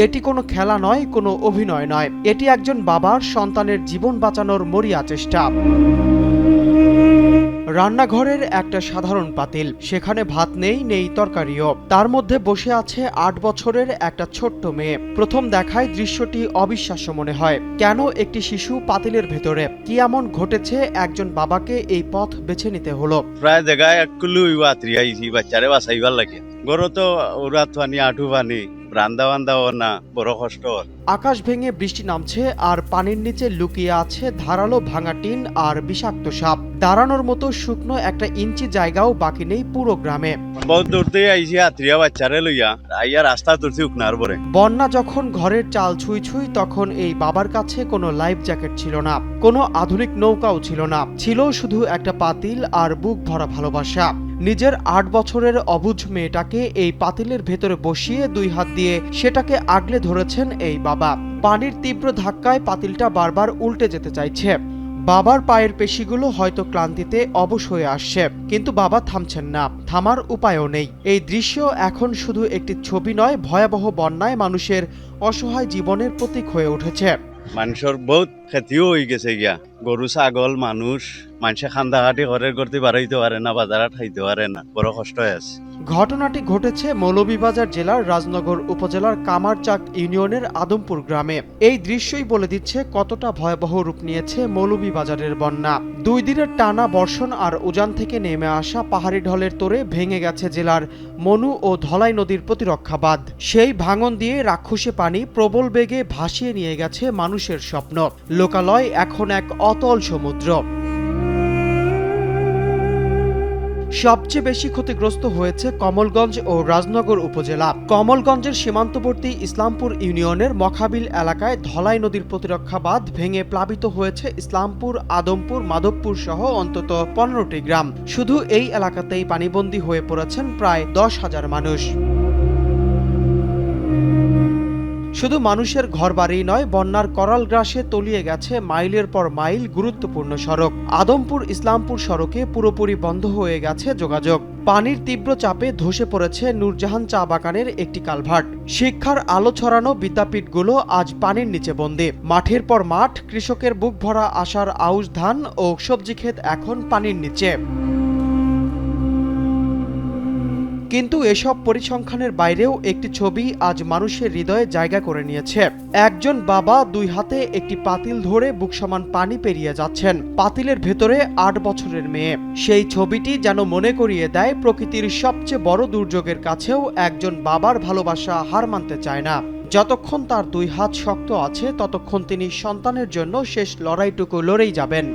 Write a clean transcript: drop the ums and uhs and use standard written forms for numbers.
এটি কোনো খেলা নয়, কোনো অভিনয় নয়, এটি একজন বাবার সন্তানের জীবন বাঁচানোর মরিয়া চেষ্টা। রান্নাঘরের একটা সাধারণ পাতিল, সেখানে ভাত নেই, নেই তরকারিও। তার মধ্যে বসে আছে ৮ বছরের একটা ছোট্ট মেয়ে। প্রথম দেখায় দৃশ্যটি অবিশ্বাস্য মনে হয়। কেন একটি শিশু পাতিলের ভেতরে? কি এমন ঘটেছে একজন বাবাকে এই পথ বেছে নিতে হলো? প্রায় জায়গায় এককুলু আত্রি আইছি বাচ্চারে বাঁচাইবার লাগে। গরো তো ওরা পানি আঠু পানি রান্দা বান্দাও না, বড় কষ্ট। আকাশ ভেঙে বৃষ্টি নামছে আর পানির নিচে লুকিয়ে আছে ধারালো ভাঙা টিন আর বিষাক্ত সাপ। দাঁড়ানোর মতো শুকনো একটা ইঞ্চি জায়গাও বাকি নেই পুরো গ্রামে। বহুত দূরতে আইছি আত্রিয়া বাচ্চারে লইয়া আইয়া রাস্তা তুলছি উকনার পরে। বন্যা যখন ঘরের চাল ছুঁই ছুঁই, তখন এই বাবার কাছে কোনো লাইফ জ্যাকেট ছিল না, কোনো আধুনিক নৌকাও ছিল না, ছিল শুধু একটা পাতিল আর বুক ভরা ভালোবাসা। নিজের ৮ বছরের অবুঝ মেয়েটাকে এই পাতিলের ভেতরে বসিয়ে ২ হাত দিয়ে সেটাকে আগলে ধরেছেন এই বাবা। পানির তীব্র ধাক্কায় পাতিলটা বারবার উল্টে যেতে চাইছে। বাবার পায়ের পেশিগুলো হয়তো ক্লান্তিতে অবশ হয়ে আসছে, কিন্তু বাবা থামছেন না, থামার উপায়ও নেই। এই দৃশ্য এখন শুধু একটি ছবি নয়, ভয়াবহ বন্যায় মানুষের অসহায় জীবনের প্রতীক হয়ে উঠেছে। মানুষের বহুত ক্ষতিও হয়ে গেছে গিয়া। গরু ছাগল মানুষে খান্দাঘাটি ঘরের করতে বাড়াইতে পারে না, বাজারে খাইতে পারে না, বড় কষ্ট হয়ে আছে। ঘটনাটি ঘটেছে মৌলভীবাজার জেলার রাজনগর উপজেলার কামারচাক ইউনিয়নের আদমপুর গ্রামে। এই দৃশ্যই বলে দিচ্ছে কতটা ভয়াবহ রূপ নিয়েছে মৌলভীবাজারের বন্যা। ২ দিনের টানা বর্ষণ আর উজান থেকে নেমে আসা পাহাড়ি ঢলের তোড়ে ভেঙে গেছে জেলার মনু ও ধলাই নদীর প্রতিরক্ষা বাঁধ। সেই ভাঙন দিয়ে রাক্ষসে পানি প্রবল বেগে ভাসিয়ে নিয়ে গেছে মানুষের স্বপ্ন। লোকালয় এখন এক অতল সমুদ্র। সবচেয়ে বেশি ক্ষতিগ্রস্ত হয়েছে কমলগঞ্জ ও রাজনগর উপজেলা। কমলগঞ্জের সীমান্তবর্তী ইসলামপুর ইউনিয়নের মখাবিল এলাকায় ধলাই নদীর প্রতিরক্ষা বাঁধ ভেঙে প্লাবিত হয়েছে ইসলামপুর, আদমপুর, মাধবপুর সহ অন্তত ১৫টি গ্রাম। শুধু এই এলাকাতেই পানিবন্দী হয়ে পড়েছেন প্রায় ১০,০০০ মানুষ। শুধু মানুষের ঘরবাড়ি নয়, বন্যার করাল গ্রাসে তলিয়ে গেছে মাইলের পর মাইল গুরুত্বপূর্ণ সড়ক। আদমপুর ইসলামপুর সড়কে পুরোপুরি বন্ধ হয়ে গেছে যোগাযোগ। পানির তীব্র চাপে ধসে পড়েছে নূরজাহান চা বাগানের একটি কালভার্ট। শিক্ষার আলো ছড়ানো বিদ্যাপীঠগুলো আজ পানির নিচে বন্দী। মাঠের পর মাঠ, কৃষকের বুক ভরা আশার আউশ ধান ও সবজি ক্ষেত এখন পানির নিচে। কিন্তু এসব পরিসংখ্যানের বাইরেও একটি ছবি আজ মানুষের হৃদয়ে জায়গা করে নিয়েছে। একজন বাবা ২ হাতে একটি পাতিল ধরে বুক সমান পানি পেরিয়ে যাচ্ছেন। পাতিলের ভেতরে ৮ বছরের মেয়ে। সেই ছবিটি যেন মনে করিয়ে দেয়, প্রকৃতির সবচেয়ে বড় দুর্যোগের কাছেও একজন বাবার ভালোবাসা হার মানতে চায় না। যতক্ষণ তার ২ হাত শক্ত আছে, ততক্ষণ তিনি সন্তানের জন্য শেষ লড়াইটুকু লড়েই যাবেন।